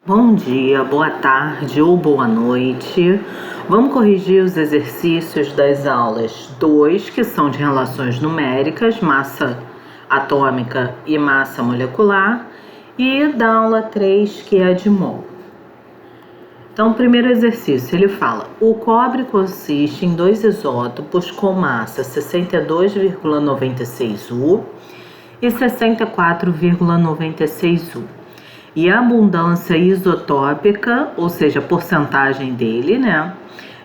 Bom dia, boa tarde ou boa noite. Vamos corrigir os exercícios das aulas 2, que são de relações numéricas, massa atômica e massa molecular, e da aula 3, que é de mol. Então, o primeiro exercício, ele fala: o cobre consiste em dois isótopos com massa 62,96 U e 64,96 U. E a abundância isotópica, ou seja, a porcentagem dele,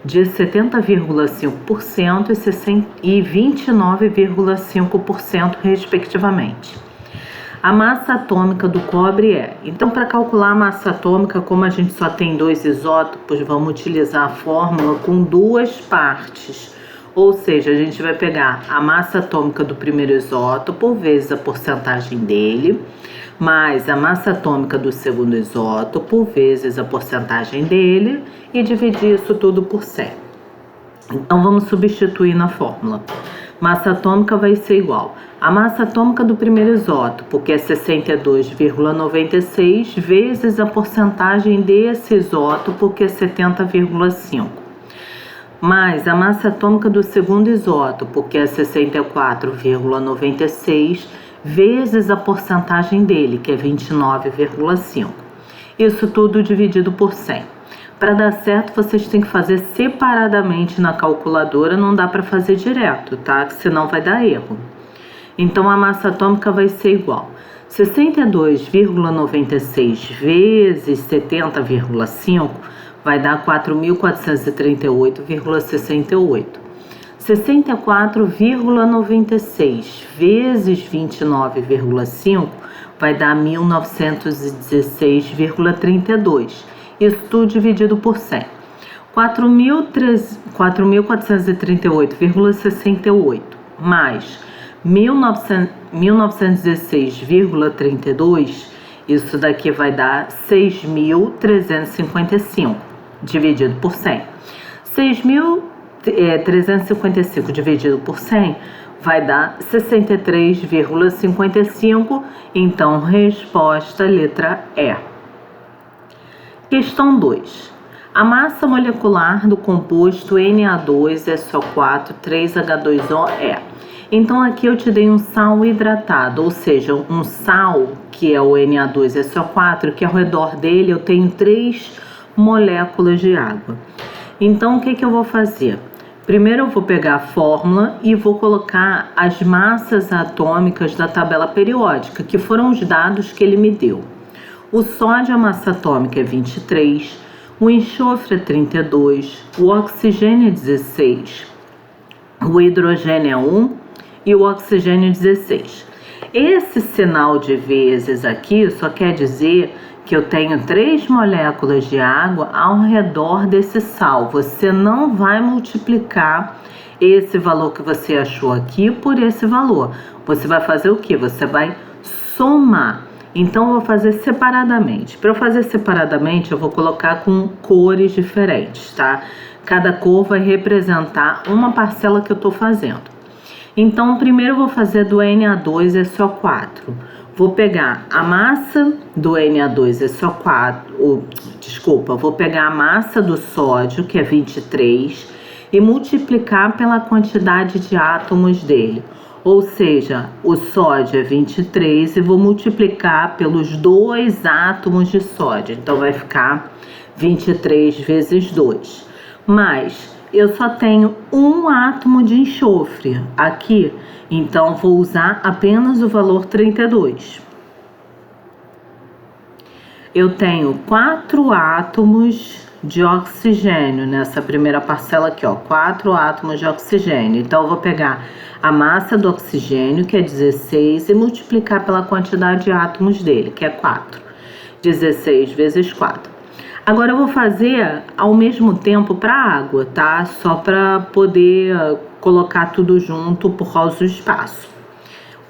de 70,5% e 29,5% respectivamente. A massa atômica do cobre é... Então, para calcular a massa atômica, como a gente só tem dois isótopos, vamos utilizar a fórmula com duas partes. Ou seja, a gente vai pegar a massa atômica do primeiro isótopo vezes a porcentagem dele, mais a massa atômica do segundo isótopo vezes a porcentagem dele e dividir isso tudo por 100. Então, vamos substituir na fórmula. Massa atômica vai ser igual a massa atômica do primeiro isótopo, que é 62,96, vezes a porcentagem desse isótopo, que é 70,5. Mais a massa atômica do segundo isótopo, que é 64,96, vezes a porcentagem dele, que é 29,5. Isso tudo dividido por 100. Para dar certo, vocês têm que fazer separadamente na calculadora, não dá para fazer direto, tá? Senão vai dar erro. Então, a massa atômica vai ser igual 62,96 vezes 70,5 vai dar 4.438,68. 64,96 vezes 29,5 vai dar 1.916,32. Isso tudo dividido por 100. 4.438,68 mais 1.916,32, isso daqui vai dar 6.355, dividido por 100. 6.355 dividido por 100 vai dar 63,55, então resposta letra E. Questão 2. A massa molecular do composto Na2SO4 3H2O é... Então, aqui eu te dei um sal hidratado, ou seja, um sal, que é o Na2SO4, que ao redor dele eu tenho 3 moléculas de água. Então, o que eu vou fazer? Primeiro eu vou pegar a fórmula e vou colocar as massas atômicas da tabela periódica, que foram os dados que ele me deu. O sódio, a massa atômica é 23, o enxofre é 32, o oxigênio é 16, o hidrogênio é 1 e o oxigênio 16. Esse sinal de vezes aqui só quer dizer que eu tenho 3 moléculas de água ao redor desse sal. Você não vai multiplicar esse valor que você achou aqui por esse valor. Você vai fazer o quê? Você vai somar. Então, eu vou fazer separadamente. Para eu fazer separadamente, eu vou colocar com cores diferentes, tá? Cada cor vai representar uma parcela que eu estou fazendo. Então, primeiro eu vou fazer do Na2SO4. Vou pegar a massa do Na2SO4, vou pegar a massa do sódio, que é 23, e multiplicar pela quantidade de átomos dele. Ou seja, o sódio é 23 e vou multiplicar pelos 2 átomos de sódio. Então, vai ficar 23 vezes 2. Mas eu só tenho um átomo de enxofre aqui, então vou usar apenas o valor 32. Eu tenho 4 átomos de oxigênio nessa primeira parcela aqui, 4 átomos de oxigênio. Então, eu vou pegar a massa do oxigênio, que é 16, e multiplicar pela quantidade de átomos dele, que é 4. 16 vezes 4. Agora eu vou fazer ao mesmo tempo para a água, tá? Só para poder colocar tudo junto por causa do espaço.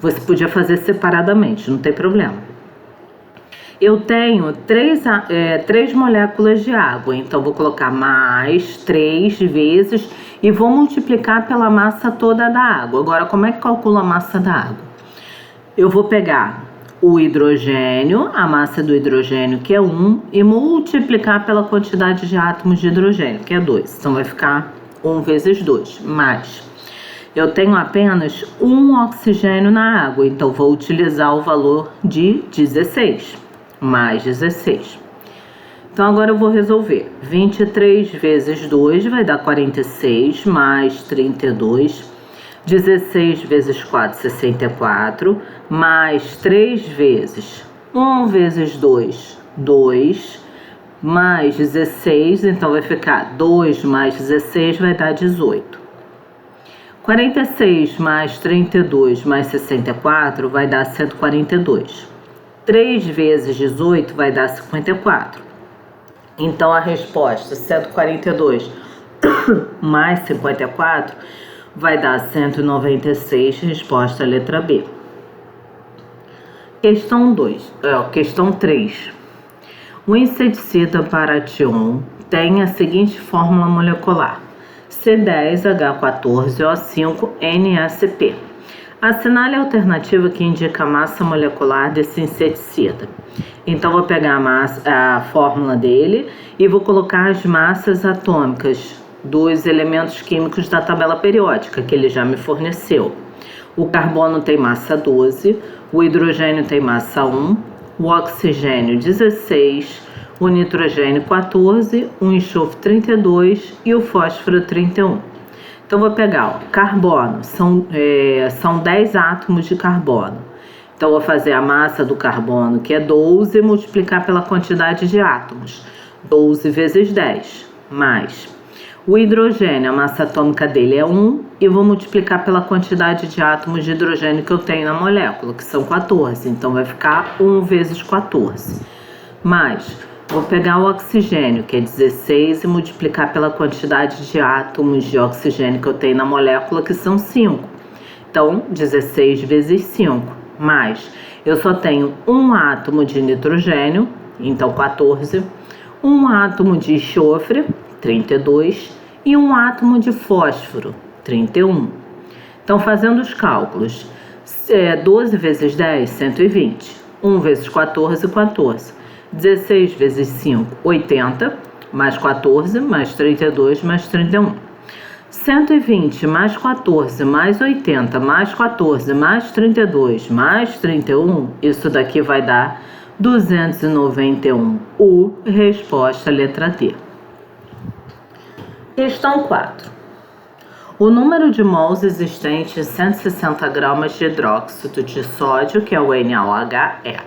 Você podia fazer separadamente, não tem problema. Eu tenho 3 moléculas de água, então vou colocar mais 3 vezes e vou multiplicar pela massa toda da água. Agora, como é que calcula a massa da água? Eu vou pegar o hidrogênio, a massa do hidrogênio, que é 1, e multiplicar pela quantidade de átomos de hidrogênio, que é 2. Então vai ficar 1 vezes 2, mais. Eu tenho apenas um oxigênio na água, então vou utilizar o valor de 16, mais 16. Então agora eu vou resolver. 23 vezes 2 vai dar 46, mais 32. 16 vezes 4, 64, mais 3 vezes 1 vezes 2, 2, mais 16, então vai ficar 2 mais 16 vai dar 18. 46 mais 32 mais 64 vai dar 142. 3 vezes 18 vai dar 54. Então a resposta 142 mais 54 vai dar 196, resposta letra B. Questão 3. O inseticida Paration tem a seguinte fórmula molecular: C10H14O5NSP. Assinale a alternativa que indica a massa molecular desse inseticida. Então vou pegar a fórmula dele e vou colocar as massas atômicas dos elementos químicos da tabela periódica que ele já me forneceu. O carbono tem massa 12, o hidrogênio tem massa 1, o oxigênio 16, o nitrogênio 14, o enxofre 32 e o fósforo 31. Então vou pegar o carbono, são 10 átomos de carbono. Então vou fazer a massa do carbono, que é 12, e multiplicar pela quantidade de átomos. 12 vezes 10, mais. O hidrogênio, a massa atômica dele é 1, e vou multiplicar pela quantidade de átomos de hidrogênio que eu tenho na molécula, que são 14. Então vai ficar 1 vezes 14. Mais, vou pegar o oxigênio, que é 16, e multiplicar pela quantidade de átomos de oxigênio que eu tenho na molécula, que são 5. Então, 16 vezes 5. Mais, eu só tenho um átomo de nitrogênio, então 14, um átomo de enxofre, 32, e um átomo de fósforo, 31. Então, fazendo os cálculos, 12 vezes 10, 120. 1 vezes 14, 14. 16 vezes 5, 80, mais 14, mais 32, mais 31. 120 mais 14, mais 80, mais 14, mais 32, mais 31, isso daqui vai dar 291. Resposta letra D. Questão 4. O número de mols existente em 160 gramas de hidróxido de sódio, que é o NaOH, é.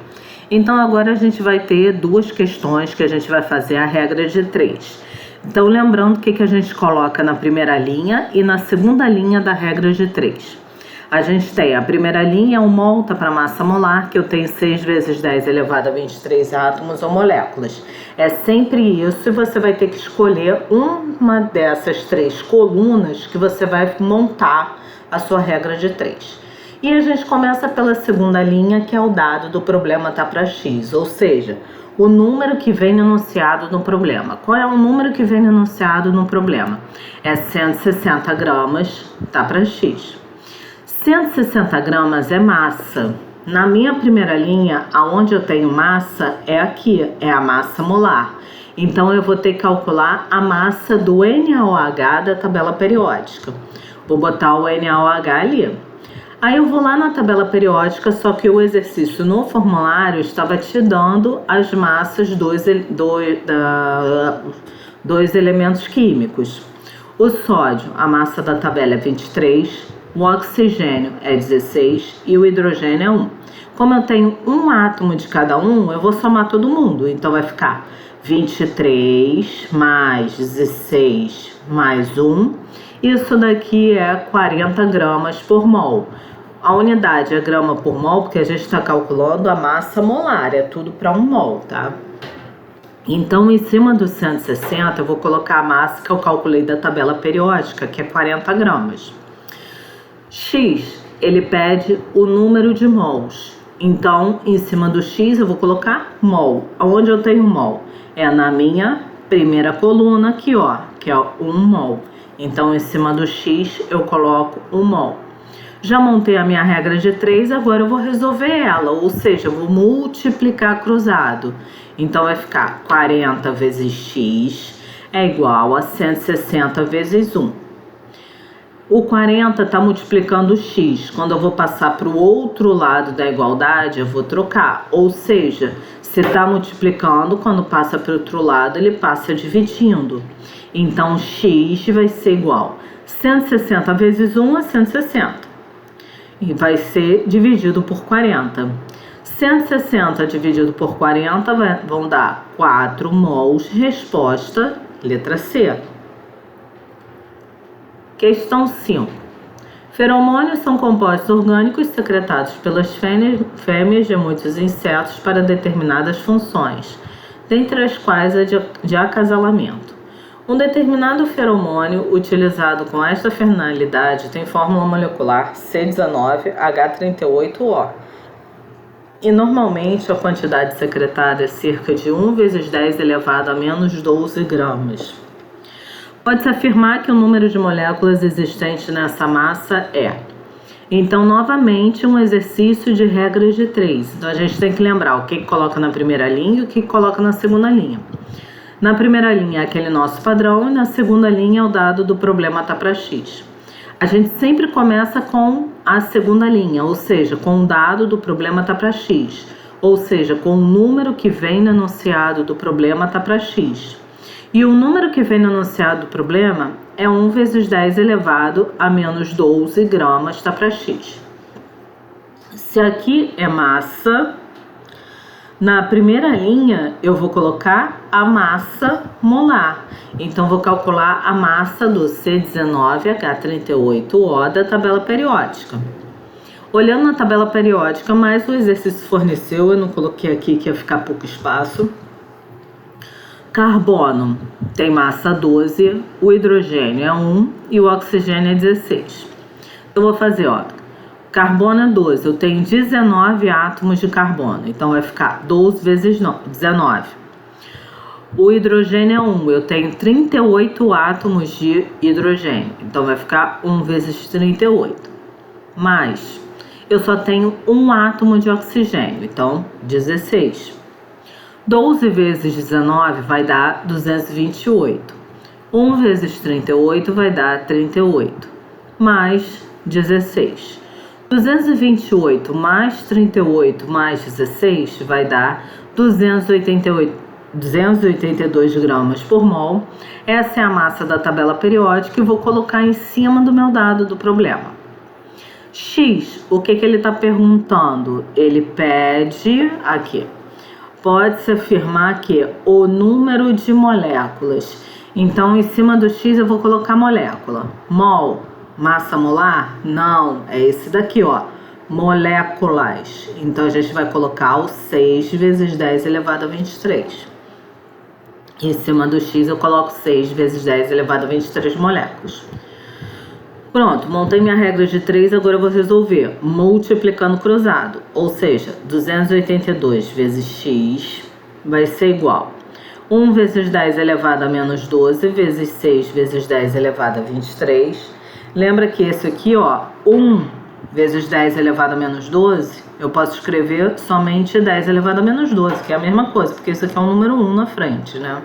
Então agora a gente vai ter duas questões que a gente vai fazer a regra de 3. Então lembrando o que a gente coloca na primeira linha e na segunda linha da regra de 3. A gente tem a primeira linha, o mol tá para massa molar, que eu tenho 6 vezes 10 elevado a 23 átomos ou moléculas. É sempre isso, e você vai ter que escolher uma dessas 3 colunas que você vai montar a sua regra de 3. E a gente começa pela segunda linha, que é o dado do problema tá para X, ou seja, o número que vem enunciado no problema. Qual é o número que vem enunciado no problema? É 160 gramas, tá para X. 160 gramas é massa. Na minha primeira linha, aonde eu tenho massa, é aqui, é a massa molar. Então eu vou ter que calcular a massa do NaOH da tabela periódica. Vou botar o NaOH ali. Aí eu vou lá na tabela periódica, só que o exercício no formulário estava te dando as massas dos elementos químicos. O sódio, a massa da tabela é 23, o oxigênio é 16 e o hidrogênio é 1. Como eu tenho um átomo de cada um, eu vou somar todo mundo. Então vai ficar 23 mais 16 mais 1. Isso daqui é 40 gramas por mol. A unidade é grama por mol, porque a gente está calculando a massa molar, é tudo para 1 mol, tá? Então, em cima do 160, eu vou colocar a massa que eu calculei da tabela periódica, que é 40 gramas. X, ele pede o número de mols. Então, em cima do X, eu vou colocar mol. Onde eu tenho mol? É na minha primeira coluna aqui, ó, que é 1 mol. Então, em cima do X, eu coloco 1 mol. Já montei a minha regra de 3, agora eu vou resolver ela, ou seja, eu vou multiplicar cruzado. Então vai ficar 40 vezes x é igual a 160 vezes 1. O 40 está multiplicando x. Quando eu vou passar para o outro lado da igualdade, eu vou trocar. Ou seja, se está multiplicando, quando passa para o outro lado, ele passa dividindo. Então, x vai ser igual a 160 vezes 1 é 160. E vai ser dividido por 40. 160 dividido por 40 vão dar 4 mols. Resposta, letra C. Questão 5. Feromônios são compostos orgânicos secretados pelas fêmeas de muitos insetos para determinadas funções, dentre as quais a de acasalamento. Um determinado feromônio utilizado com esta finalidade tem fórmula molecular C19H38O. E normalmente a quantidade secretada é cerca de 1 vezes 10 elevado a menos 12 gramas. Pode-se afirmar que o número de moléculas existentes nessa massa é. Então, novamente, um exercício de regras de 3. Então, a gente tem que lembrar o que coloca na primeira linha e o que coloca na segunda linha. Na primeira linha é aquele nosso padrão e na segunda linha é o dado do problema tá para x. A gente sempre começa com a segunda linha, ou seja, com o dado do problema tá para x, ou seja, com o número que vem no enunciado do problema tá para x. E o número que vem no enunciado do problema é 1 vezes 10 elevado a menos 12 gramas tá para x. Se aqui é massa, na primeira linha eu vou colocar a massa molar. Então vou calcular a massa do C19H38O da tabela periódica. Olhando na tabela periódica, mas o exercício forneceu, eu não coloquei aqui que ia ficar pouco espaço. Carbono tem massa 12, o hidrogênio é 1 e o oxigênio é 16. Eu vou fazer, ó, carbono é 12, eu tenho 19 átomos de carbono, então vai ficar 12 vezes 19. O hidrogênio é 1, eu tenho 38 átomos de hidrogênio, então vai ficar 1 vezes 38. Mas eu só tenho um átomo de oxigênio, então 16. 12 vezes 19 vai dar 228. 1 vezes 38 vai dar 38, mais 16. 228 mais 38 mais 16 vai dar 282 gramas por mol. Essa é a massa da tabela periódica e vou colocar em cima do meu dado do problema. X, o que ele está perguntando? Ele pede aqui. Pode-se afirmar que o número de moléculas. Então, em cima do X eu vou colocar molécula. Mol, massa molar? Não, é esse daqui, ó. Moléculas. Então, a gente vai colocar o 6 vezes 10 elevado a 23. Em cima do X eu coloco 6 vezes 10 elevado a 23 moléculas. Pronto, montei minha regra de 3, agora eu vou resolver multiplicando cruzado, ou seja, 282 vezes x vai ser igual 1 vezes 10 elevado a menos 12 vezes 6 vezes 10 elevado a 23. Lembra que esse aqui, ó, 1 vezes 10 elevado a menos 12, eu posso escrever somente 10 elevado a menos 12, que é a mesma coisa, porque isso aqui é um número 1 na frente, né?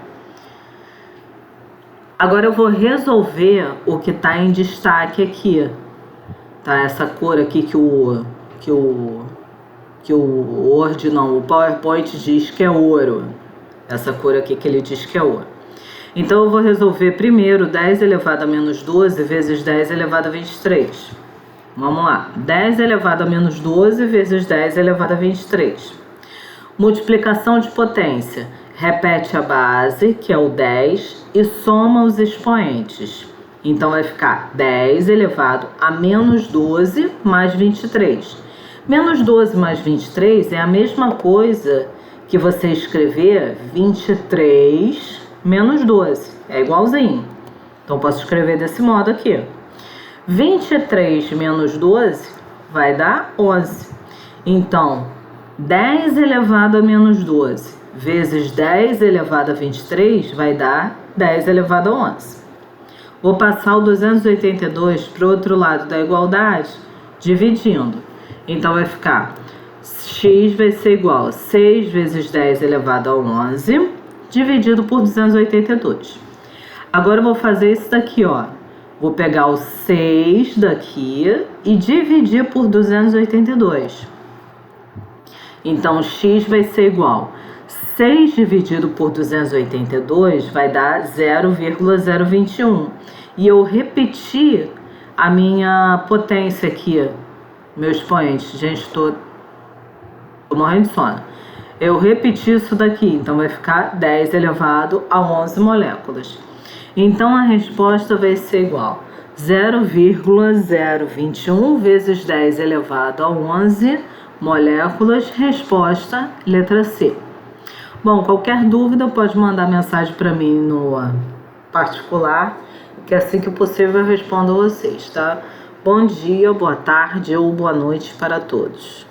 Agora eu vou resolver o que está em destaque aqui, tá? Essa cor aqui que o PowerPoint diz que é ouro. Essa cor aqui que ele diz que é ouro. Então eu vou resolver primeiro 10 elevado a menos 12 vezes 10 elevado a 23. Vamos lá. 10 elevado a menos 12 vezes 10 elevado a 23. Multiplicação de potência. Repete a base, que é o 10, e soma os expoentes. Então, vai ficar 10 elevado a menos 12 mais 23. Menos 12 mais 23 é a mesma coisa que você escrever 23 menos 12. É igualzinho. Então, posso escrever desse modo aqui. 23 menos 12 vai dar 11. Então, 10 elevado a menos 12 vezes 10 elevado a 23 vai dar 10 elevado a 11. Vou passar o 282 para o outro lado da igualdade. dividindo. Então vai ficar x vai ser igual a 6 vezes 10 elevado a 11 dividido por 282. Agora eu vou fazer isso daqui, ó. Vou pegar o 6 daqui e dividir por 282. Então, x vai ser igual a 6 dividido por 282 vai dar 0,021. E eu repeti a minha potência aqui, meu expoente. Gente, tô morrendo de sono. Eu repeti isso daqui, então vai ficar 10 elevado a 11 moléculas. Então, a resposta vai ser igual a 0,021 vezes 10 elevado a 11 moléculas. Resposta, letra C. Bom, qualquer dúvida pode mandar mensagem para mim no particular, que assim que possível eu respondo a vocês, tá? Bom dia, boa tarde ou boa noite para todos.